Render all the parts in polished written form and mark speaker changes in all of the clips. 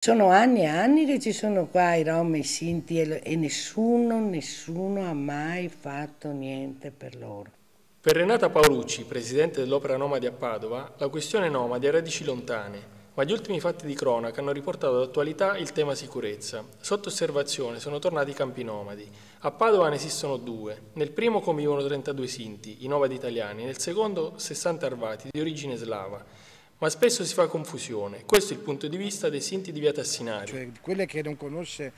Speaker 1: Sono anni e anni che ci sono qua i Rom e i Sinti e nessuno ha mai fatto niente per loro.
Speaker 2: Per Renata Paolucci, presidente dell'Opera Nomadi a Padova, la questione nomadi ha radici lontane, ma gli ultimi fatti di cronaca hanno riportato d'attualità il tema sicurezza. Sotto osservazione sono tornati i campi nomadi. A Padova ne esistono due. Nel primo convivono 32 Sinti, i nomadi italiani, nel secondo 60 Arvati di origine slava. Ma spesso si fa confusione. Questo è il punto di vista dei Sinti di Via Tassinari.
Speaker 3: Cioè, quelle che non conosce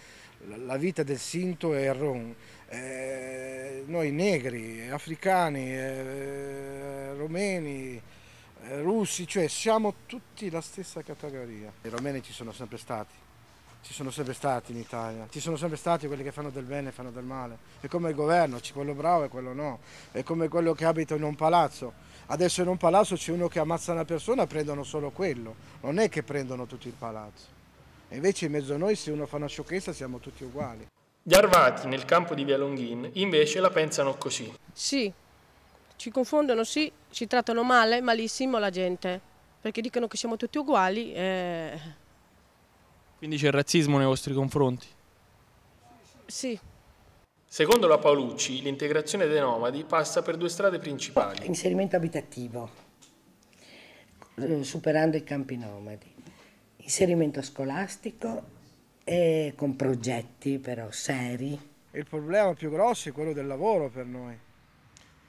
Speaker 3: la vita del Sinto e il Rom, noi negri, africani, romeni, russi, cioè siamo tutti la stessa categoria. I romeni ci sono sempre stati in Italia, ci sono sempre stati quelli che fanno del bene e fanno del male. È come il governo, c'è quello bravo e quello no, è come quello che abita in un palazzo. Adesso in un palazzo c'è uno che ammazza una persona, prendono solo quello, non è che prendono tutto il palazzo. E invece in mezzo a noi se uno fa una sciocchezza siamo tutti uguali.
Speaker 2: Gli Arvati, nel campo di Via Longhin, invece la pensano così.
Speaker 4: Sì, ci confondono, sì, ci trattano male, malissimo la gente, perché dicono che siamo tutti uguali.
Speaker 5: Quindi c'è razzismo nei vostri confronti?
Speaker 4: Sì.
Speaker 2: Secondo la Paolucci, l'integrazione dei nomadi passa per due strade principali.
Speaker 1: Inserimento abitativo, superando i campi nomadi. Inserimento scolastico e con progetti però seri.
Speaker 3: Il problema più grosso è quello del lavoro per noi,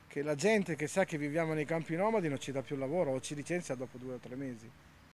Speaker 3: che la gente che sa che viviamo nei campi nomadi non ci dà più lavoro o ci licenzia dopo 2 o 3 mesi.